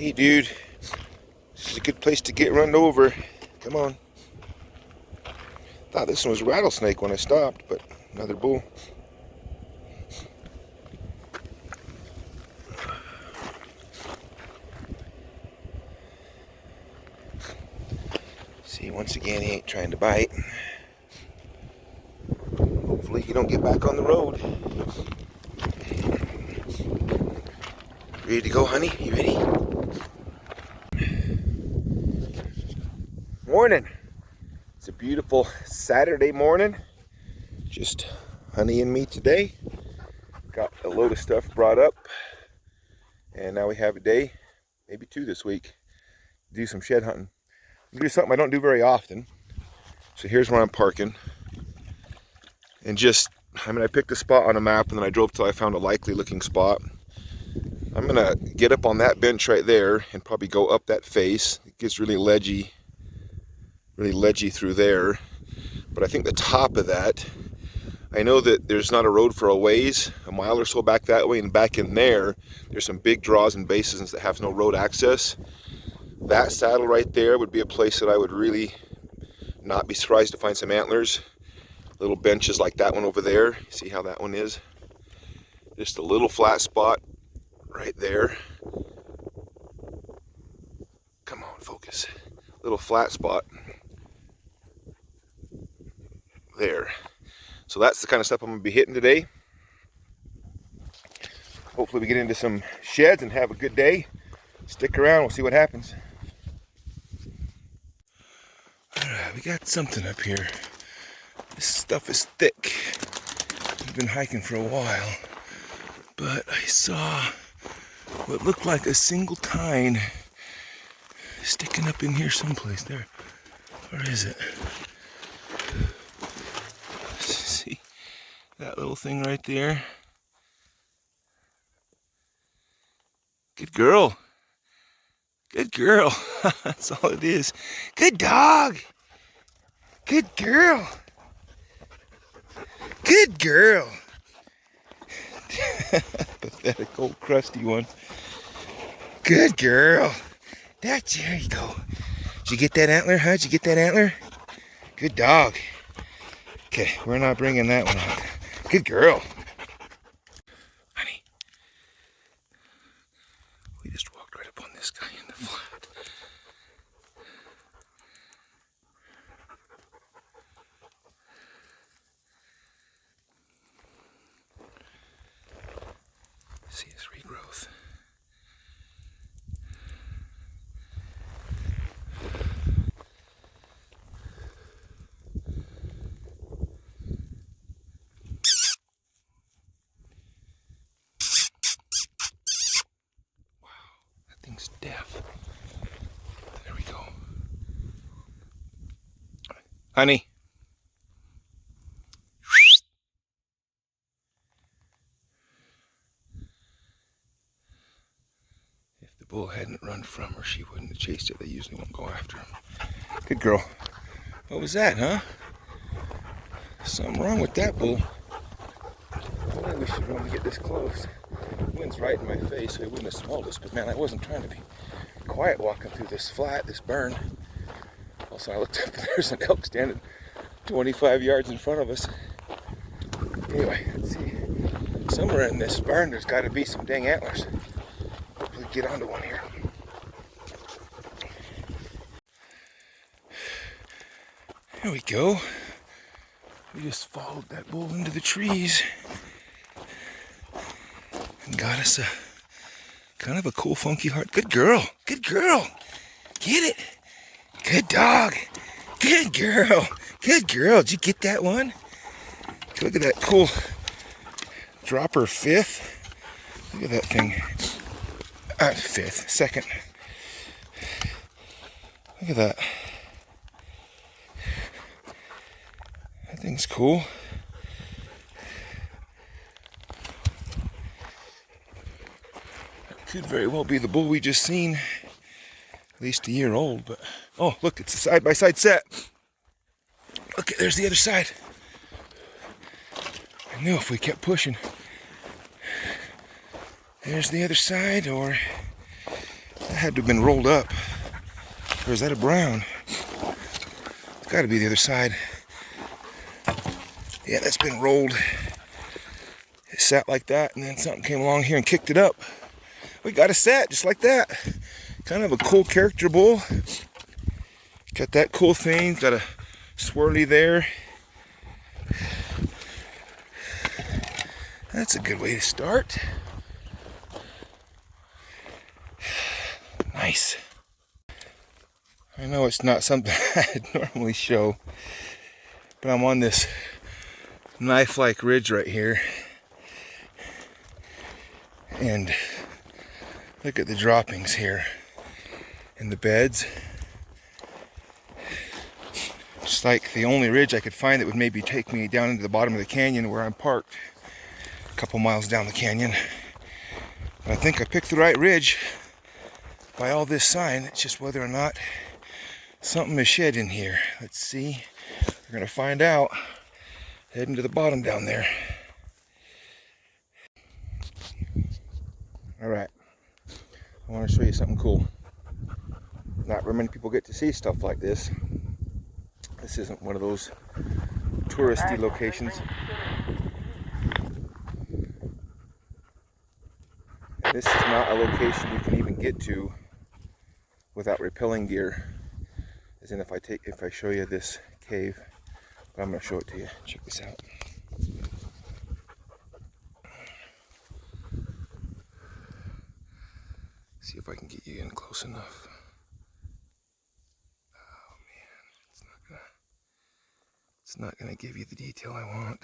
Hey dude, this is a good place to get run over. Come on. Thought this one was a rattlesnake when I stopped, but another bull. See, once again, he ain't trying to bite. Hopefully you don't get back on the road. Ready to go, honey? You ready? Morning. It's a beautiful Saturday morning. Just honey and me today. Got a load of stuff brought up. And now we have a day, maybe two this week, to do some shed hunting. I'm gonna do something I don't do very often. So here's where I'm parking. And I picked a spot on a map and then I drove till I found a likely looking spot. I'm gonna get up on that bench right there and probably go up that face. It gets really ledgy through there. But I think the top of that, I know that there's not a road for a ways, a mile or so back that way, and back in there's some big draws and basins that have no road access. That saddle right there would be a place that I would really not be surprised to find some antlers. Little benches like that one over there. See how that one is? Just a little flat spot right there. Come on, focus. Little flat spot there. So that's the kind of stuff I'm gonna be hitting today. Hopefully we get into some sheds and have a good day. Stick around, we'll see what happens. Alright, we got something up here. This stuff is thick. We've been hiking for a while, but I saw what looked like a single tine sticking up in here someplace. There. Where is it? See that little thing right there? Good girl. Good girl. That's all it is. Good dog. Good girl. Good girl. Pathetic old crusty one. Good girl. There you go. Did you get that antler, huh? Did you get that antler? Good dog. Okay, we're not bringing that one out. Good girl. Honey. We just walked right up on this guy in the flat. See his regrowth. Wow, that thing's deaf. There we go. Honey. If the bull hadn't run from her, she wouldn't have chased it. They usually won't go after him. Good girl. What was that, huh? Something wrong with that bull. I wish she'd run to get this close. The wind's right in my face, so he wouldn't have smelled us. But man, I wasn't trying to be quiet walking through this flat, this burn. Also, I looked up and there's an elk standing 25 yards in front of us. Anyway, let's see. Somewhere in this burn, there's got to be some dang antlers. Hopefully get onto one here. There we go. We just followed that bull into the trees and got us a kind of a cool, funky heart. Good girl. Good girl. Get it. Good dog. Good girl. Good girl. Did you get that one? Look at that cool dropper fifth. Look at that thing. Fifth. Second. Look at that. That thing's cool. That could very well be the bull we just seen. At least a year old, but oh, look, it's a side-by-side set. Okay, there's the other side. I knew if we kept pushing. There's the other side, or had to have been rolled up. Or is that a brown? It's got to be the other side. Yeah, that's been rolled. It sat like that, and then something came along here and kicked it up. We got a set just like that. Kind of a cool character bull. Got that cool thing. Got a swirly there. That's a good way to start. Nice. I know it's not something I'd normally show, but I'm on this knife-like ridge right here. And look at the droppings here in the beds. Just like the only ridge I could find that would maybe take me down into the bottom of the canyon where I'm parked. A couple miles down the canyon. But I think I picked the right ridge by all this sign. It's just whether or not something is shed in here. Let's see. We're gonna find out. Heading to the bottom down there. All right. I want to show you something cool. Not very many people get to see stuff like this. This isn't one of those touristy locations. And this is not a location you can even get to without rappelling gear. As in if I show you this cave, but I'm going to show it to you. Check this out. See if I can get you in close enough. Oh man, it's not gonna give you the detail I want.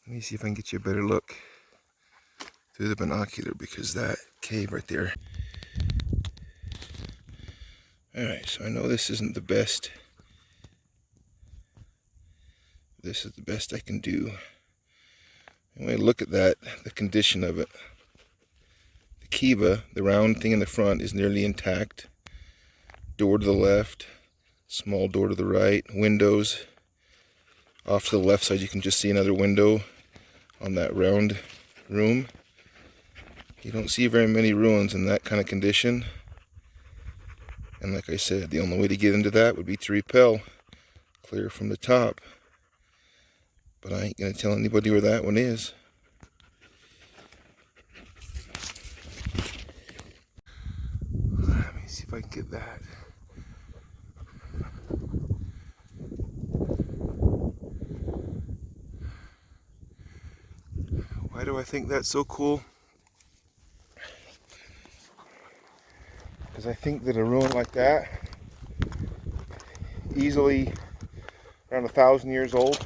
Let me see if I can get you a better look through the binocular, because that cave right there. Alright, so I know this isn't the best. This is the best I can do. And when I look at that, the condition of it. The kiva, the round thing in the front, is nearly intact. Door to the left, small door to the right, windows. Off to the left side you can just see another window on that round room. You don't see very many ruins in that kind of condition. And like I said, the only way to get into that would be to rappel clear from the top. But I ain't gonna tell anybody where that one is. Let me see if I can get that. Why do I think that's so cool? Because I think that a ruin like that, easily around 1,000 years old,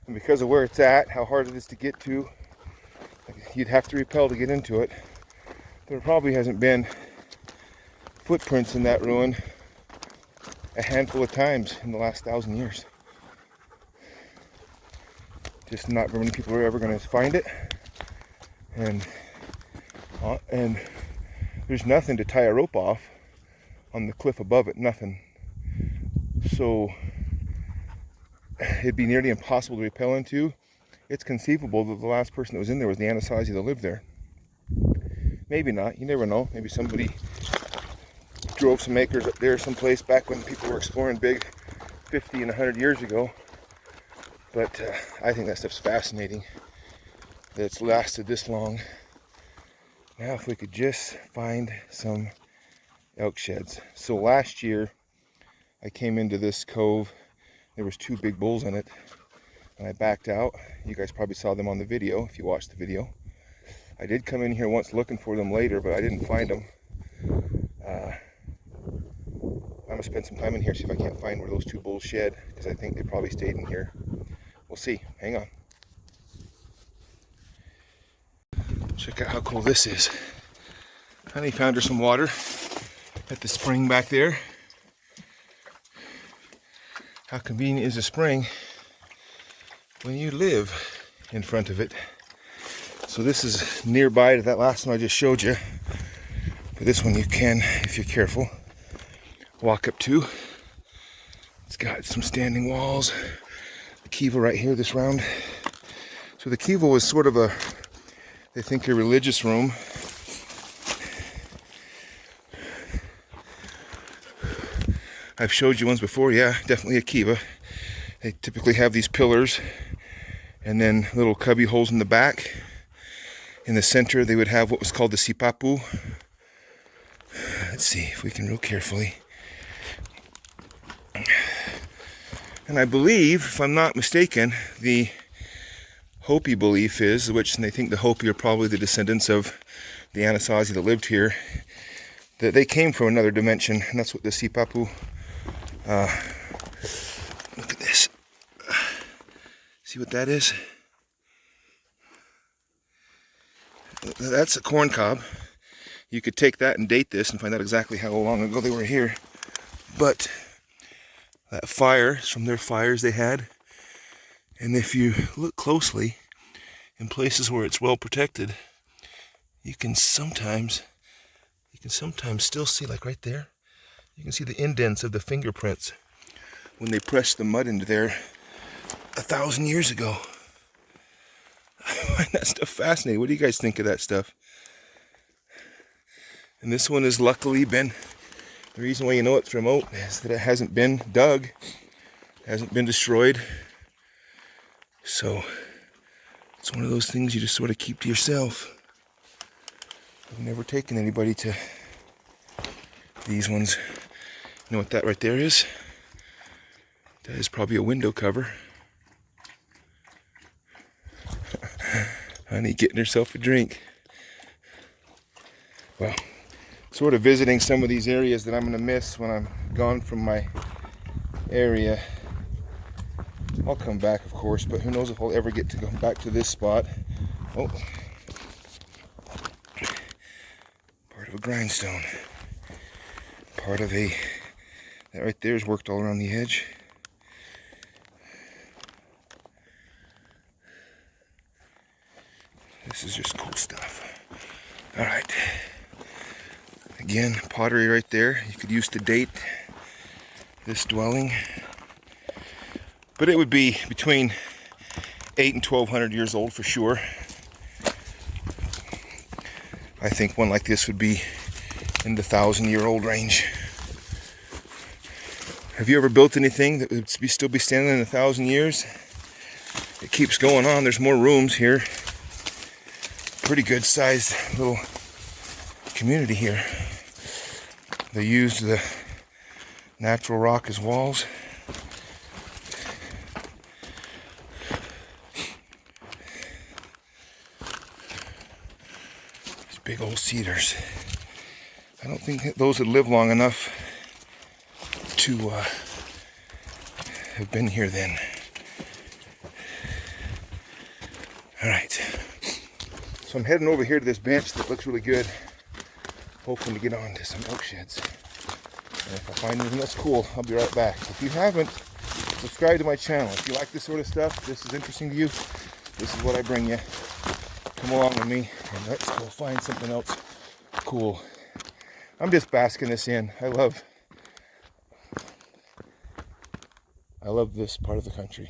and because of where it's at, how hard it is to get to, you'd have to rappel to get into it. There probably hasn't been footprints in that ruin a handful of times in the last 1,000 years. Just not very many people are ever going to find it, and there's nothing to tie a rope off on the cliff above it, nothing. So it'd be nearly impossible to rappel into. It's conceivable that the last person that was in there was the Anasazi that lived there. Maybe not, you never know. Maybe somebody drove some acres up there someplace back when people were exploring big 50 and 100 years ago. But I think that stuff's fascinating, that it's lasted this long. Now if we could just find some elk sheds. So last year I came into this cove, there was 2 big bulls in it, and I backed out. You guys probably saw them on the video if you watched the video. I did come in here once looking for them later, but I didn't find them. I'm gonna spend some time in here, see if I can't find where those 2 bulls shed, because I think they probably stayed in here. We'll see. Hang on. Check out how cool this is. Honey found her some water at the spring back there. How convenient is a spring when you live in front of it. So this is nearby to that last one I just showed you. But this one you can, if you're careful, walk up to. It's got some standing walls. The kiva right here, this round. So the kiva was sort of a they think a religious room. I've showed you ones before, yeah, definitely a kiva. They typically have these pillars and then little cubby holes in the back. In the center, they would have what was called the sipapu. Let's see if we can real carefully. And I believe, if I'm not mistaken, the Hopi belief is, which they think the Hopi are probably the descendants of the Anasazi that lived here, that they came from another dimension, and that's what the sipapu. Look at this. See what that is? That's a corn cob. You could take that and date this and find out exactly how long ago they were here. But that fire is from their fires they had. And if you look closely in places where it's well protected, you can sometimes still see, like right there, you can see the indents of the fingerprints when they pressed the mud into there 1,000 years ago. I find that stuff fascinating. What do you guys think of that stuff? And this one has luckily been, the reason why you know it's remote is that it hasn't been dug, hasn't been destroyed. So it's one of those things you just sort of keep to yourself. I've never taken anybody to these ones. You know what that right there is? That is probably a window cover. Honey getting herself a drink. Well, sort of visiting some of these areas that I'm going to miss when I'm gone from my area. I'll come back, of course, but who knows if I'll ever get to go back to this spot. Oh, part of a grindstone. Part of a, that right there is worked all around the edge. This is just cool stuff. All right. Again, pottery right there. You could use to date this dwelling. But it would be between 800 and 1,200 years old for sure. I think one like this would be in the 1,000-year-old range. Have you ever built anything that would still be standing in 1,000 years? It keeps going on. There's more rooms here. Pretty good sized little community here. They used the natural rock as walls. These big old cedars. I don't think those would live long enough to have been here then. All right. So I'm heading over here to this bench that looks really good, hoping to get on to some elk sheds. And if I find anything that's cool, I'll be right back. If you haven't, subscribe to my channel. If you like this sort of stuff, this is interesting to you, this is what I bring you. Come along with me and let's go find something else cool. I'm just basking this in. I love this part of the country.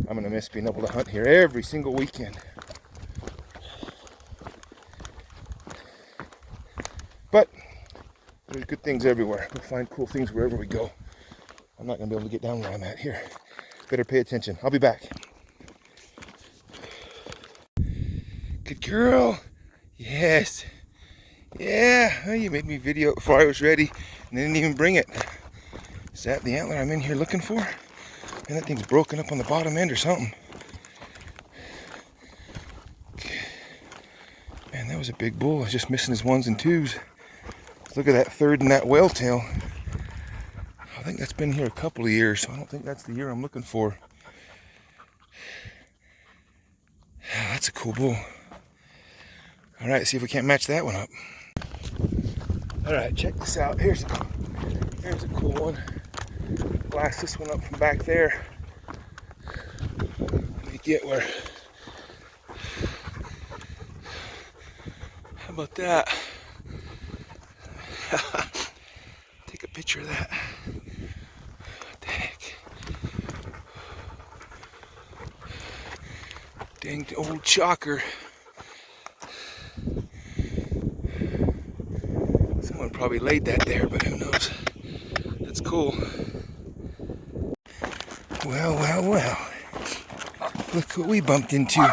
I'm going to miss being able to hunt here every single weekend. But there's good things everywhere. We'll find cool things wherever we go. I'm not going to be able to get down where I'm at here. Better pay attention. I'll be back. Good girl. Yes. Yeah. Oh, you made me video it before I was ready and didn't even bring it. Is that the antler I'm in here looking for? Man, that thing's broken up on the bottom end or something. Man, that was a big bull. I was just missing his ones and twos. Look at that third and that whale tail. I think that's been here a couple of years, so I don't think that's the year I'm looking for. That's a cool bull. All right, see if we can't match that one up. All right, check this out. Here's a cool one. Blast this one up from back there. Let me get where. How about that? Take a picture of that. What the heck? Dang old chalker. Someone probably laid that there, but who knows? That's cool. Well, well, well. Look what we bumped into.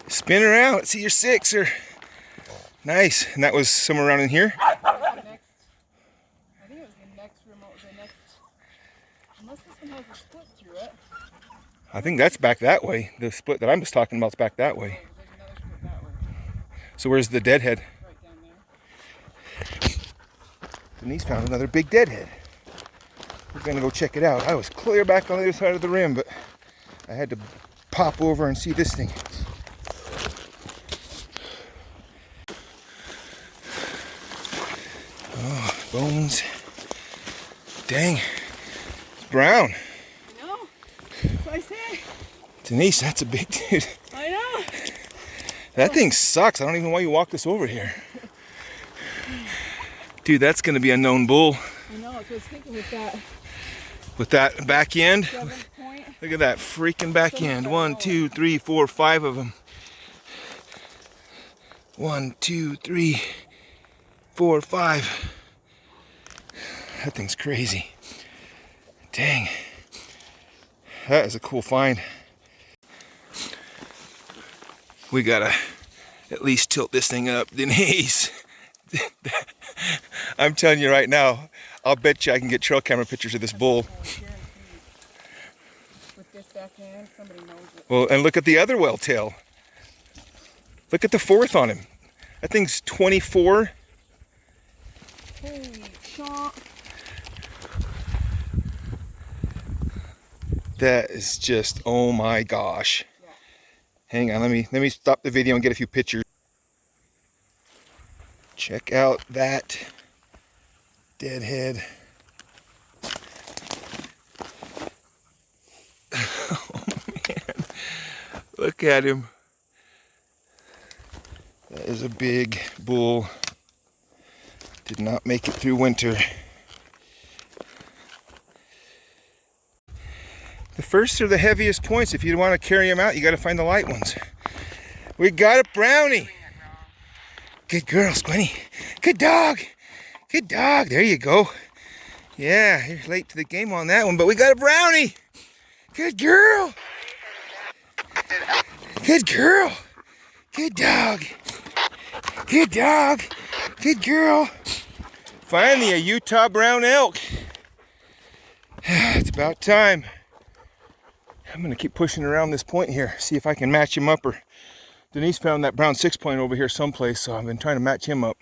Spin around. Let's see your sixer. Nice. And that was somewhere around in here? I think it was the next remote, unless this one has a split through it. I think that's back that way. The split that I'm just talking about is back that way. There's another split that way. So where's the deadhead? Right down there. Denise found another big deadhead. We're gonna go check it out. I was clear back on the other side of the rim, but I had to pop over and see this thing. Oh, bones. Dang. It's brown. I know. That's what I say. Denise, that's a big dude. I know. That thing sucks. I don't even know why you walked us over here. Dude, that's gonna be a known bull. I know. That's what I was thinking with that. With that back end. 7th point. Look at that freaking back end. 1, 2, 3, 4, 5 of them. 1, 2, 3, 4, 5. That thing's crazy. Dang. That is a cool find. We gotta at least tilt this thing up. Denise. I'm telling you right now, I'll bet you I can get trail camera pictures of this bull. With this back end, somebody knows it. Well, and look at the other well tail. Look at the fourth on him. That thing's 24. Holy shot. That is just, oh my gosh. Yeah. Hang on, let me stop the video and get a few pictures. Check out that deadhead. Oh man, look at him. That is a big bull. Did not make it through winter. The first are the heaviest points. If you want to carry them out, you got to find the light ones. We got a brownie. Good girl, Squinty. Good dog. Good dog. There you go. Yeah, you're late to the game on that one, but we got a brownie. Good girl. Good girl. Good dog. Good dog. Good girl. Finally, a Utah brown elk. It's about time. I'm going to keep pushing around this point here, see if I can match him up. Or Denise found that brown 6-point over here someplace, so I've been trying to match him up.